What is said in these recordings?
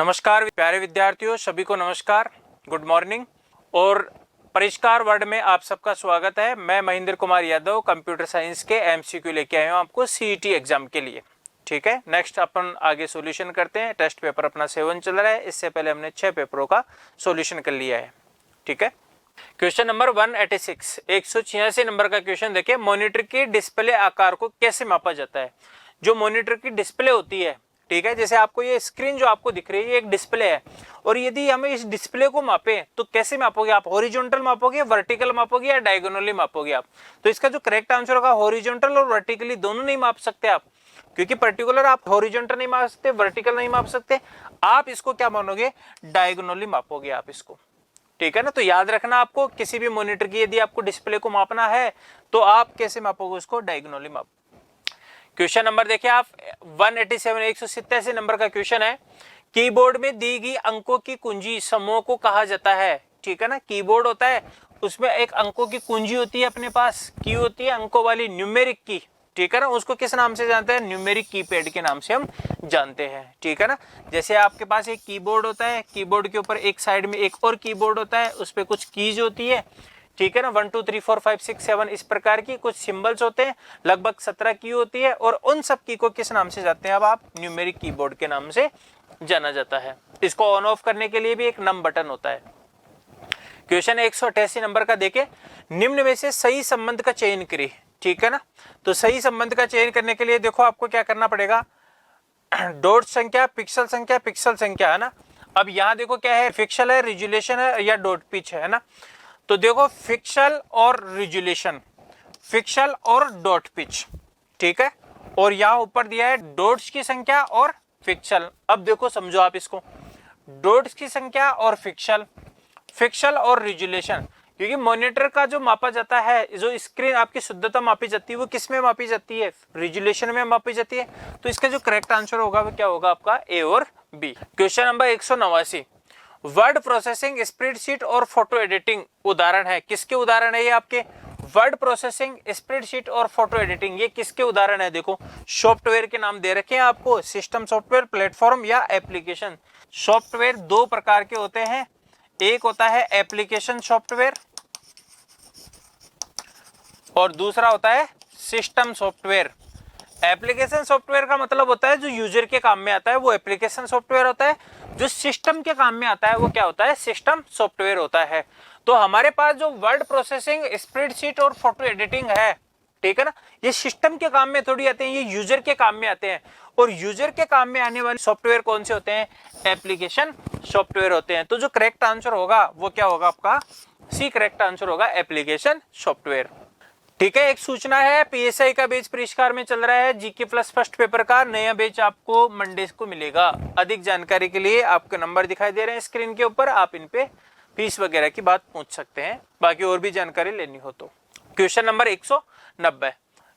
नमस्कार प्यारे विद्यार्थियों, सभी को नमस्कार, गुड मॉर्निंग। और परिष्कार वर्ड में आप सबका स्वागत है। मैं महेंद्र कुमार यादव कंप्यूटर साइंस के एमसीक्यू लेके आया हूँ आपको सीईटी एग्जाम के लिए। ठीक है, नेक्स्ट अपन आगे सॉल्यूशन करते हैं। टेस्ट पेपर अपना 7 चल रहा है, इससे पहले हमने 6 पेपरों का सॉल्यूशन कर लिया है। ठीक है, क्वेश्चन नंबर 186, 186 नंबर का क्वेश्चन देखिए। मॉनिटर की डिस्प्ले आकार को कैसे मापा जाता है? जो मॉनिटर की डिस्प्ले होती है, ठीक है, जैसे आपको ये स्क्रीन जो आपको दिख रही है, ये एक डिस्प्ले है। और यदि हमें इस डिस्प्ले को मापे तो कैसे मापोगे आप? हॉरिजॉन्टल मापोगे, वर्टिकल मापोगे या डायगोनली मापोगे आप? तो इसका जो करेक्ट आंसर होगा, हॉरिजॉन्टल और वर्टिकली दोनों नहीं माप सकते आप, क्योंकि पर्टिकुलर आप हॉरिजॉन्टल नहीं माप सकते, वर्टिकल नहीं माप सकते। आप इसको क्या मानोगे? डायगोनली मापोगे आप इसको। ठीक है ना, तो याद रखना आपको, किसी भी मॉनिटर की यदि आपको डिस्प्ले को मापना है तो आप कैसे मापोगे उसको? डायगोनली माप। क्वेश्चन नंबर देखिए आप 187, 187 नंबर का क्वेश्चन है। कीबोर्ड में दी गई अंकों की कुंजी समूह को कहा जाता है। ठीक है ना, कीबोर्ड होता है, उसमें एक अंकों की कुंजी होती है, अपने पास की होती है अंकों वाली, न्यूमेरिक की। ठीक है ना, उसको किस नाम से जानते हैं? न्यूमेरिक कीपैड के नाम से हम जानते हैं। ठीक है ना, जैसे आपके पास एक कीबोर्ड होता है, कीबोर्ड के ऊपर एक साइड में एक और कीबोर्ड होता है, उस पर कुछ कीज होती है। ठीक है ना, 1 2 3 4 5 6 7 इस प्रकार की कुछ सिंबल्स होते हैं, लगभग 17 की होती है। और उन सब की को किस नाम से जानते हैं? अब आप न्यूमेरिक कीबोर्ड के नाम से जाना जाता है। इसको ऑन ऑफ करने के लिए भी एक नम बटन होता है। क्वेश्चन 188 नंबर का देखें। निम्न में से सही संबंध का चयन करिए। ठीक है ना, तो सही संबंध का चयन करने के लिए देखो आपको क्या करना पड़ेगा? डॉट संख्या, पिक्सल संख्या, पिक्सल संख्या, है ना। अब यहाँ देखो क्या है, पिक्सल है, रिजोल्यूशन है या डॉट पिच है ना। तो देखो पिक्सल और रिजोल्यूशन, पिक्सल और डॉट पिच। ठीक है, और यहाँ ऊपर दिया है डॉट्स की संख्या और पिक्सल। अब देखो समझो आप इसको, डॉट्स की संख्या और पिक्सल, पिक्सल और रिजोल्यूशन। क्योंकि मॉनिटर का जो मापा जाता है, जो स्क्रीन आपकी शुद्धता मापी जाती है, वो किस में मापी जाती है? रिजोल्यूशन में मापी जाती है। तो इसका जो करेक्ट आंसर होगा वो क्या होगा आपका? ए और B. Question number 189, word processing, spreadsheet और फोटो एडिटिंग उदाहरण है। किसके उदाहरण है ये आपके? वर्ड प्रोसेसिंग, स्प्रेडशीट और फोटो एडिटिंग, ये किसके उदाहरण है? देखो सॉफ्टवेयर के नाम दे रखे हैं आपको, सिस्टम सॉफ्टवेयर, प्लेटफॉर्म या एप्लीकेशन। सॉफ्टवेयर दो प्रकार के होते हैं, एक होता है एप्लीकेशन सॉफ्टवेयर और दूसरा होता है सिस्टम सॉफ्टवेयर। एप्लीकेशन सॉफ्टवेयर का मतलब होता है जो यूजर के काम में आता है, वो एप्लीकेशन सॉफ्टवेयर होता है। जो सिस्टम के काम में आता है वो क्या होता है? सिस्टम सॉफ्टवेयर होता है। तो हमारे पास जो वर्ड प्रोसेसिंग, स्प्रेडशीट और फोटो एडिटिंग है, ठीक है ना, ये सिस्टम के काम में थोड़ी आते हैं, ये यूजर के काम में आते हैं। और यूजर के काम में आने वाले सॉफ्टवेयर कौन से होते हैं? एप्लीकेशन सॉफ्टवेयर होते हैं। तो जो करेक्ट आंसर होगा वो क्या होगा आपका? सी करेक्ट आंसर होगा, एप्लीकेशन सॉफ्टवेयर। ठीक है, एक सूचना है, पीएसआई का बैच परिष्कार में चल रहा है, जीके प्लस फर्स्ट पेपर का नया बैच आपको मंडे को मिलेगा। अधिक जानकारी के लिए आपके नंबर दिखाई दे रहे हैं स्क्रीन के ऊपर, आप इन पे फीस वगैरह की बात पूछ सकते हैं, बाकी और भी जानकारी लेनी हो तो। क्वेश्चन नंबर 190,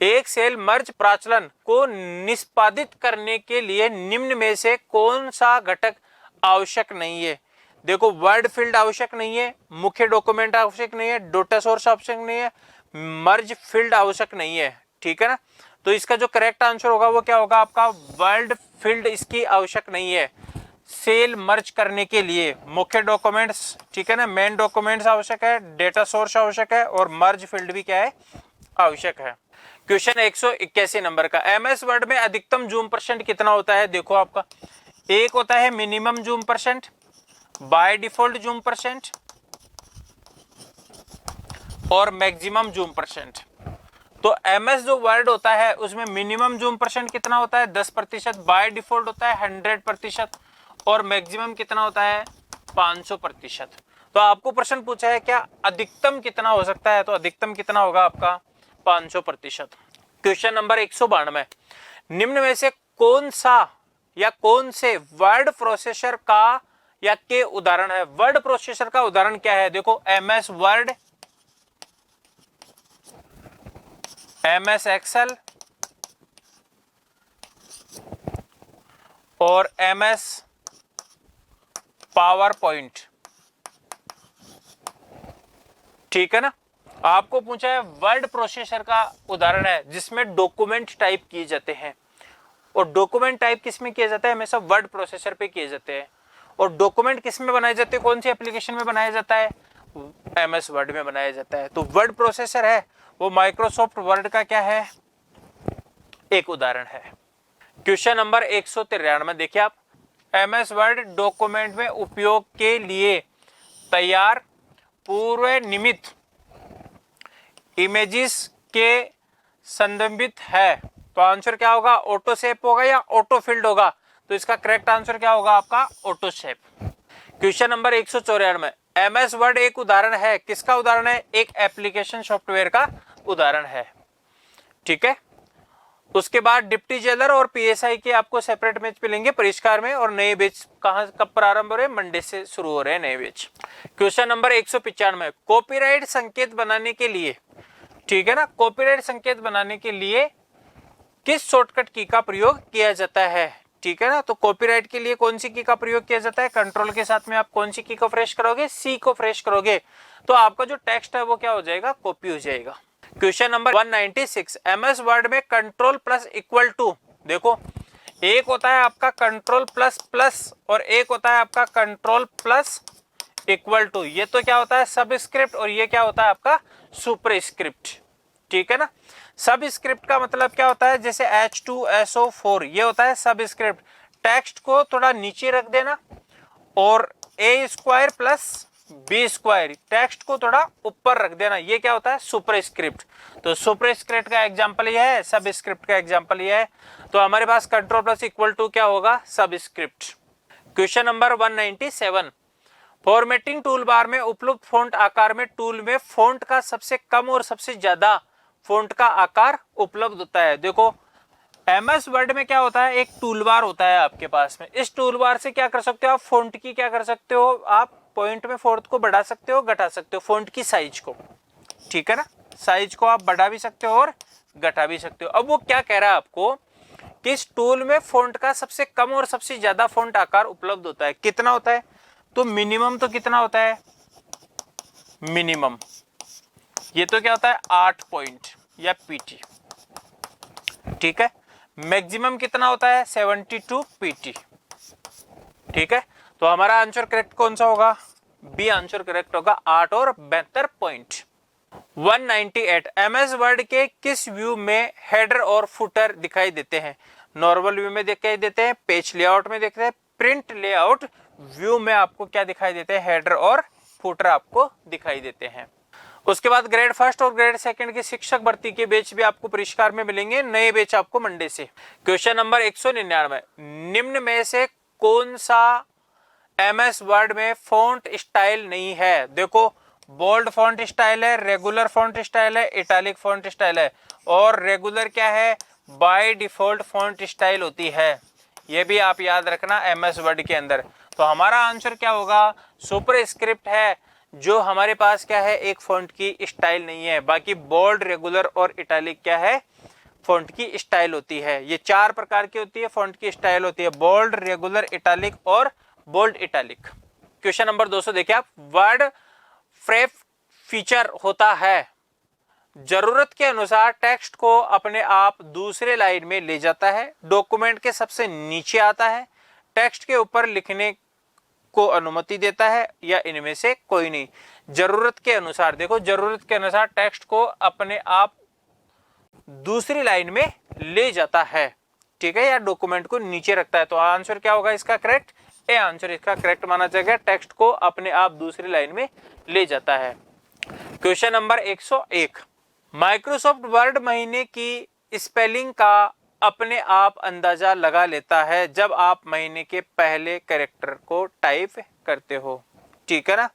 एक सेल मर्ज प्रचालन को निष्पादित करने के लिए निम्न में से कौन सा घटक आवश्यक नहीं है? देखो वर्ड फील्ड आवश्यक नहीं है, मुख्य डॉक्यूमेंट आवश्यक नहीं है, डेटा सोर्स आवश्यक नहीं है, मर्ज फील्ड आवश्यक नहीं है। ठीक है ना, तो इसका जो करेक्ट आंसर होगा वो क्या होगा आपका? वर्ड फील्ड इसकी आवश्यक नहीं है सेल मर्ज करने के लिए। मुख्य डॉक्यूमेंट्स, ठीक है ना, मेन डॉक्यूमेंट्स आवश्यक है, डेटा सोर्स आवश्यक है और मर्ज फील्ड भी क्या है? आवश्यक है। क्वेश्चन 181 नंबर का, एमएस वर्ड में अधिकतम जूम परसेंट कितना होता है? देखो आपका एक होता है minimum zoom percent, by default zoom percent और मैक्सिमम जूम परसेंट। तो एमएस जो वर्ड होता है उसमें मिनिमम जूम परसेंट कितना होता है? 10%, बाय डिफॉल्ट होता है 100% और मैक्सिमम कितना होता है? 500%। तो आपको प्रश्न पूछा है क्या अधिकतम कितना हो सकता है? तो अधिकतम कितना होगा आपका? 500%। क्वेश्चन नंबर 192, निम्न में से कौन सा या कौन से वर्ड प्रोसेसर का या के उदाहरण है? वर्ड प्रोसेसर का उदाहरण क्या है? देखो एमएस वर्ड, एमएस एक्सेल और एमएस पावर पॉइंट। ठीक है ना, आपको पूछा है वर्ड प्रोसेसर का उदाहरण है जिसमें डॉक्यूमेंट टाइप किए जाते हैं, और डॉक्यूमेंट टाइप किस में किया जाता है? हमेशा वर्ड प्रोसेसर पे किए जाते हैं। और डॉक्यूमेंट किस में बनाए जाते हैं, कौन सी एप्लीकेशन में बनाया जाता है, MS वर्ड में बनाया जाता है। तो वर्ड प्रोसेसर है वो माइक्रोसॉफ्ट वर्ड का क्या है, एक उदाहरण है। क्वेश्चन नंबर 193 देखिए आप, MS वर्ड डॉक्यूमेंट में उपयोग के लिए तैयार पूर्व निमित इमेजेस के संदर्भित है। तो आंसर क्या होगा, ऑटो शेप होगा या ऑटो फिल्ड होगा। तो इसका करेक्ट आंसर क्या होगा आपका, auto shape. Question number 194, MS word एक उदाहरण है, किसका उदाहरण है, एक एप्लीकेशन सॉफ्टवेयर का उदाहरण है। ठीक है, उसके बाद डिप्टी जेलर और PSI के आपको सेपरेट बैच मिलेंगे परिष्कार में, और नए बैच कहां कब प्रारंभ हो रहे हैं, मंडे से शुरू हो रहे हैं नए बैच। क्वेश्चन नंबर 195, कॉपीराइट संकेत बनाने के लिए, ठीक है ना, कॉपीराइट संकेत बनाने के लिए किस शॉर्टकट की का प्रयोग किया जाता है। ठीक है ना, तो कॉपीराइट के लिए कौन सी की का प्रयोग किया जाता है, कंट्रोल के साथ में आप कौन सी की को प्रेस करोगे, C को प्रेस करोगे, तो आपका जो टेक्स्ट है वो क्या हो जाएगा, कॉपी हो जाएगा। क्वेश्चन नंबर 196, MS वर्ड में कंट्रोल प्लस इक्वल टू, देखो एक होता है आपका कंट्रोल प्लस प्लस और एक होता है आपका कंट्रोल प्लस इक्वल टू। ये तो क्या होता है, सबस्क्रिप्ट, और ये क्या होता है आपका सुपरस्क्रिप्ट। ठीक है ना, सबस्क्रिप्ट का मतलब क्या होता है, जैसे H2SO4 ये होता है सबस्क्रिप्ट। टेक्स्ट को थोड़ा नीचे रख देना, और A² प्लस B², टेक्स्ट को थोड़ा ऊपर रख देना, ये क्या होता है, सुपरस्क्रिप्ट। तो सुपरस्क्रिप्ट का एग्जांपल ये है, सबस्क्रिप्ट का एग्जांपल ये है। तो हमारे पास कंट्रोल प्लस इक्वल टू क्या होगा, subscript. Question number 197, formatting tool bar में उपलब्ध फॉन्ट आकार में टूल में फॉन्ट का सबसे कम और सबसे ज्यादा फॉन्ट का आकार उपलब्ध होता है। देखो MS वर्ड में क्या होता है, एक टूल बार होता है आपके पास में, इस टूल बार से क्या कर सकते हो आप, फॉन्ट की क्या कर सकते हो आप, पॉइंट में फॉन्ट को बढ़ा सकते हो, घटा सकते हो, फॉन्ट की साइज को। ठीक है ना, साइज को आप बढ़ा भी सकते हो और घटा भी सकते हो। अब वो क्या कह रहा है आपको कि इस टूल में फॉन्ट का सबसे कम और सबसे ज्यादा फॉन्ट आकार उपलब्ध होता है, कितना होता है, तो मिनिमम तो कितना होता है, मिनिमम ये तो क्या होता है 8 पॉइंट या PT। ठीक है, मैक्सिमम कितना होता है 72 PT। ठीक है, तो हमारा आंसर करेक्ट कौन सा होगा, B आंसर करेक्ट होगा, 8 और 72 पॉइंट। 198, MS वर्ड के किस व्यू में हेडर और फुटर दिखाई देते हैं, नॉर्मल व्यू में दिखाई देते हैं, पेज लेआउट में देखते हैं, प्रिंट लेआउट व्यू में आपको क्या दिखाई देते हैं, हेडर और फुटर आपको दिखाई देते हैं। उसके बाद ग्रेड फर्स्ट और ग्रेड सेकंड के शिक्षक भर्ती के बैच भी आपको परिष्कार में मिलेंगे, नए बैच आपको मंडे से। क्वेश्चन नंबर 199, निम्न में से कौन सा MS वर्ड में फॉन्ट स्टाइल नहीं है। देखो बोल्ड फॉन्ट स्टाइल है, रेगुलर फॉन्ट स्टाइल है, इटैलिक फॉन्ट स्टाइल है, और रेगुलर क्या है, बाय डिफॉल्ट फॉन्ट स्टाइल होती है। ये भी आप याद रखना MS वर्ड के अंदर। तो हमारा आंसर क्या होगा, सुपरस्क्रिप्ट है, जो हमारे पास क्या है, एक फॉन्ट की स्टाइल नहीं है। बाकी बोल्ड, रेगुलर और इटैलिक क्या है, फॉन्ट की स्टाइल होती है। ये 4 प्रकार की होती है फॉन्ट की स्टाइल होती है, बोल्ड, रेगुलर, इटैलिक और बोल्ड इटैलिक। क्वेश्चन नंबर 200 देखिए आप, वर्ड फ्रेम फीचर होता है, जरूरत के अनुसार टेक्स्ट को अपने आप दूसरे लाइन में ले जाता है, डॉक्यूमेंट के सबसे नीचे आता है, टेक्स्ट के ऊपर लिखने को अनुमति देता है, या इनमें से कोई नहीं। जरूरत के अनुसार, देखो जरूरत के अनुसार टेक्स्ट को अपने आप दूसरी लाइन में ले जाता है। ठीक है, या डॉक्यूमेंट को नीचे रखता है। तो आंसर क्या होगा इसका करेक्ट, ए आंसर इसका करेक्ट माना जाएगा, टेक्स्ट को अपने आप दूसरी लाइन में ले जाता है। क्वेश्चन नंबर 101, माइक्रोसॉफ्ट वर्ड महीने की स्पेलिंग का अपने आप अंदाजा लगा लेता है जब आप महीने के पहले कैरेक्टर को टाइप करते हो। ठीक है ना,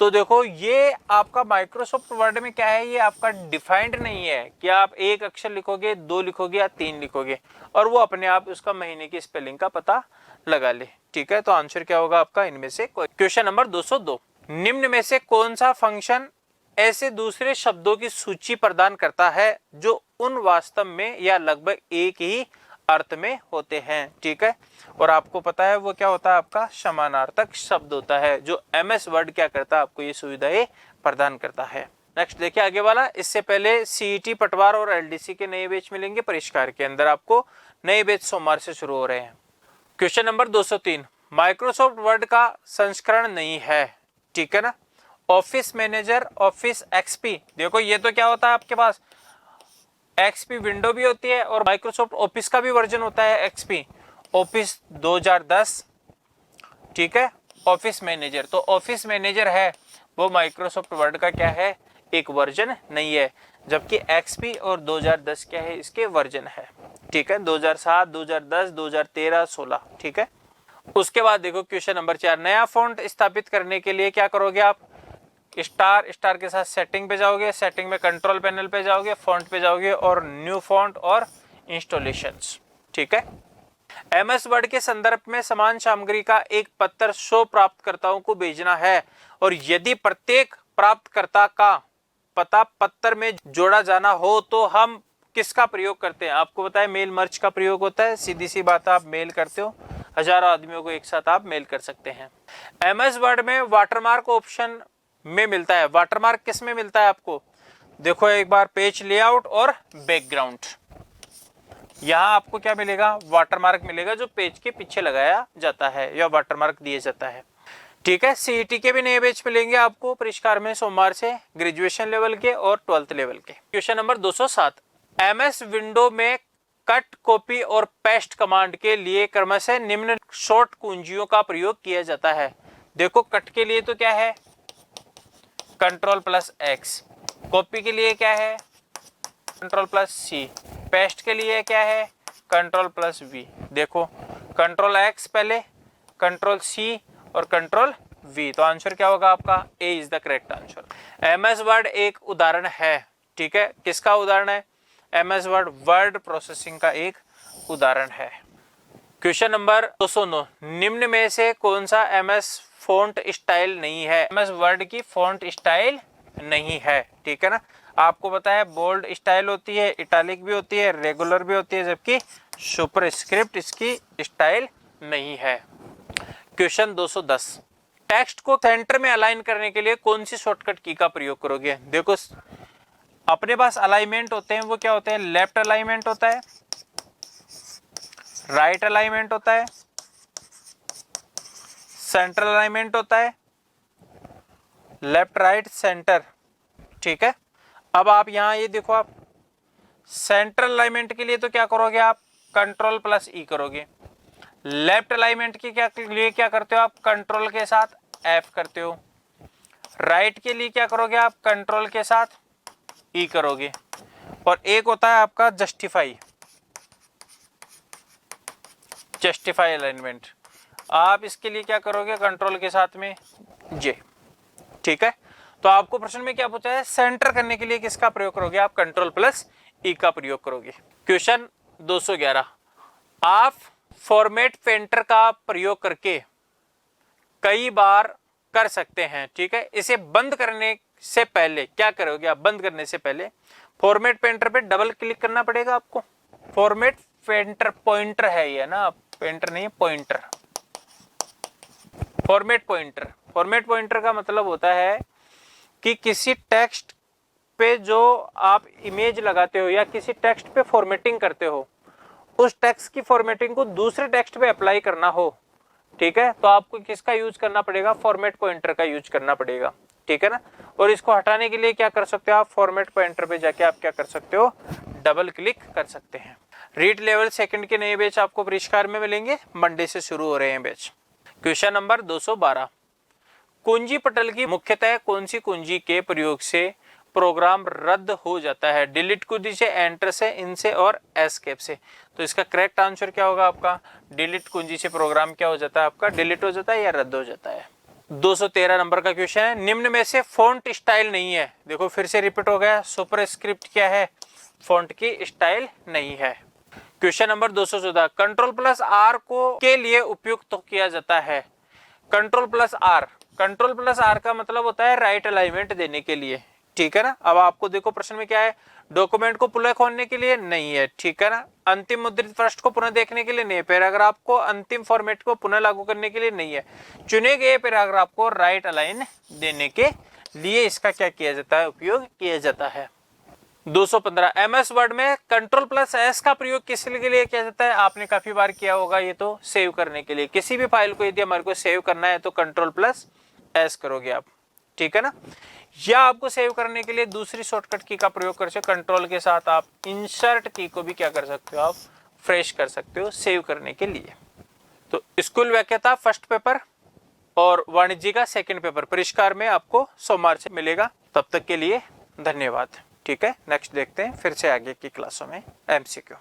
तो देखो ये आपका माइक्रोसॉफ्ट वर्ड में क्या है, ये आपका डिफाइंड नहीं है कि आप एक अक्षर लिखोगे, 2 लिखोगे या 3 लिखोगे, और वो अपने आप उसका महीने की स्पेलिंग का पता लगा ले। ठीक है, तो आंसर क्या होगा आपका, इनमें से कोई। क्वेश्चन नंबर 202, निम्न में से कौन सा फंक्शन ऐसे दूसरे शब्दों की सूची प्रदान करता है जो उन वास्तव में या लगभग एक ही अर्थ में होते हैं। ठीक है, और आपको पता है वो क्या होता है, आपका समानार्थक शब्द होता है, जो MS वर्ड क्या करता है, आपको ये सुविधाएं प्रदान करता है। नेक्स्ट देखिए आगे वाला, इससे पहले CET पटवार और LDC के नए बैच मिलेंगे परिष्कार के अंदर, आपको नए बैच सोमवार से शुरू हो रहे हैं। क्वेश्चन नंबर 203, माइक्रोसॉफ्ट वर्ड का संस्करण नहीं है, ठीक है ना। ऑफिस मैनेजर, ऑफिस एक्सपी, देखो ये तो क्या होता है आपके पास, एक्सपी विंडो भी होती है और माइक्रोसॉफ्ट ऑफिस का भी वर्जन होता है एक्सपी, ऑफिस 2010, ठीक है। ऑफिस मैनेजर, तो ऑफिस मैनेजर है वो माइक्रोसॉफ्ट वर्ड का क्या है, एक वर्जन नहीं है, जबकि एक्सपी और 2010 क्या है, इसके वर्जन है, ठीक है। 2007, 2010, 2013, 16, ठीक है। उसके बाद देखो क्वेश्चन नंबर 4, नया फॉन्ट स्थापित करने के लिए क्या करोगे आप, स्टार के साथ सेटिंग पे जाओगे, सेटिंग में कंट्रोल पैनल पे जाओगे, फॉन्ट पे जाओगे और न्यू फॉन्ट और इंस्टॉलेशंस, ठीक है। एमएस वर्ड के संदर्भ में समान सामग्री का एक पत्र 100 प्राप्तकर्ताओं को भेजना है और यदि प्रत्येक प्राप्तकर्ता का पता पत्र में जोड़ा जाना हो तो हम किसका प्रयोग करते हैं, आपको पता है मेल मर्ज का प्रयोग होता है, सीधी सी बात, आप मेल करते हो, हजारों आदमियों को एक साथ आप मेल कर सकते हैं। एमएस वर्ड में वाटरमार्क ऑप्शन में मिलता है, वाटरमार्क किस में मिलता है आपको, देखो एक बार, पेज लेआउट और बैकग्राउंड, यहां आपको क्या मिलेगा, वाटरमार्क मिलेगा जो पेज के पीछे लगाया जाता है या वाटरमार्क दिया जाता है, ठीक है। सीईटी के भी नए बैच मिलेंगे आपको परिष्कार में सोमवार से, ग्रेजुएशन लेवल के और 12th लेवल के। क्वेश्चन नंबर 207, एमएस विंडो में कट, कॉपी और पेस्ट कमांड के लिए क्रमशः निम्न शॉर्ट कुंजियों का प्रयोग किया जाता है। देखो कट के लिए तो क्या है, Ctrl+X, कॉपी के लिए क्या है, Ctrl+C, पेस्ट के लिए क्या है, Ctrl+V। देखो Ctrl+X पहले, Ctrl+C और Ctrl+V, तो आंसर क्या होगा आपका, A is the correct answer. MS Word एक उदाहरण है, ठीक है, किसका उदाहरण है, एमएस वर्ड वर्ड प्रोसेसिंग का एक उदाहरण है। क्वेश्चन नंबर 209, निम्न में से कौन सा एमएस फॉन्ट स्टाइल नहीं है, एमएस वर्ड की फॉन्ट स्टाइल नहीं है, ठीक है ना। आपको पता है बोल्ड स्टाइल होती है, इटैलिक भी होती है, रेगुलर भी होती है, जबकि सुपरस्क्रिप्ट इसकी स्टाइल नहीं है। क्वेश्चन 210, टेक्स्ट को सेंटर में अलाइन करने के लिए कौन सी शॉर्टकट की का प्रयोग करोगे। देखो अपने पास अलाइनमेंट होते हैं, वो क्या होते हैं, लेफ्ट अलाइनमेंट होता है, राइट अलाइनमेंट होता है, सेंट्रल अलाइनमेंट होता है, लेफ्ट राइट सेंटर, ठीक है। अब आप यहां ये देखो, आप सेंट्रल अलाइनमेंट के लिए तो क्या करोगे आप, Ctrl+E करोगे, लेफ्ट अलाइनमेंट के लिए क्या करते हो आप, कंट्रोल के साथ F करते हो, राइट के लिए क्या करोगे आप, कंट्रोल के साथ E करोगे, और एक होता है आपका जस्टिफाई अलाइनमेंट, आप इसके लिए क्या करोगे, कंट्रोल के साथ में J, ठीक है। तो आपको प्रश्न में क्या पूछा है, सेंटर करने के लिए किसका प्रयोग करोगे आप, Ctrl+E का प्रयोग करोगे। क्वेश्चन 211, आप फॉर्मेट पेंटर का प्रयोग करके कई बार कर सकते हैं, ठीक है। इसे बंद करने से पहले क्या करोगे आप, बंद करने से पहले फॉर्मेट पेंटर पे डबल क्लिक करना पड़ेगा आपको। फॉर्मेट पेंटर पॉइंटर है ये ना, पेंटर नहीं है, pointer, format pointer. Format pointer का मतलब होता है कि किसी टेक्स्ट पे जो आप इमेज लगाते हो या किसी टेक्स्ट पे फॉर्मेटिंग करते हो, उस टेक्स्ट की फॉर्मेटिंग को दूसरे टेक्स्ट पे अप्लाई करना हो, ठीक है, तो आपको किसका यूज करना पड़ेगा, फॉर्मेट पॉइंटर का यूज करना पड़ेगा, ठीक है ना। और इसको हटाने के लिए क्या कर सकते हो आप, फॉर्मेट पॉइंटर पे जाके आप क्या कर सकते हो, डबल क्लिक कर सकते हैं। रीड लेवल सेकंड के नए बैच आपको परिष्कार में मिलेंगे, मंडे से शुरू हो रहे हैं बैच। क्वेश्चन नंबर 212, कुंजी पटल की मुख्यतः कौन सी कुंजी के प्रयोग से प्रोग्राम रद्द हो जाता है, डिलीट कुंजी से, एंटर से, इन से और एस्केप से। तो इसका करेक्ट आंसर क्या होगा आपका, डिलीट कुंजी से प्रोग्राम क्या हो जाता है आपका, डिलीट हो जाता है या रद्द हो जाता है। 213 नंबर का क्वेश्चन है, निम्न में से फॉन्ट स्टाइल नहीं है। देखो फिर से रिपीट हो गया, सुपरस्क्रिप्ट क्या है, फॉन्ट की स्टाइल नहीं है। क्वेश्चन नंबर 214, Ctrl+R को के लिए उपयुक्त तो किया जाता है। Ctrl+R, Ctrl+R का मतलब होता है राइट अलाइनमेंट देने के लिए, ठीक है ना। अब आपको देखो प्रश्न में क्या है, डॉक्यूमेंट को पुनः खोलने के लिए नहीं है, ठीक है ना, अंतिम मुद्रित पृष्ठ को पुनः देखने के लिए नहीं है, पैराग्राफ को अंतिम फॉर्मेट को पुनः लागू करने के लिए नहीं है, चुने गए पैराग्राफ को राइट अलाइन देने के लिए इसका क्या किया जाता है, उपयोग किया जाता है। 215। MS वर्ड में कंट्रोल प्लस एस का प्रयोग किस के लिए किया जाता है? आपने काफी बार किया होगा, ये तो सेव करने के लिए। किसी भी फाइल को यदि हमारे को सेव करना है तो कंट्रोल प्लस एस करोगे आप, ठीक है ना। या आपको सेव करने के लिए दूसरी शॉर्टकट की का प्रयोग कर सकते हो, कंट्रोल के साथ आप इंसर्ट की को भी क्या कर सकते हो, आप फ्रेश कर सकते हो सेव करने के लिए। तो स्कूल व्याख्याता फर्स्ट पेपर और वाणिज्य का सेकंड पेपर परिष्कार में आपको सोमवार से मिलेगा। तब तक के लिए धन्यवाद। ठीक है, नेक्स्ट देखते हैं फिर से आगे की क्लासों में MCQ।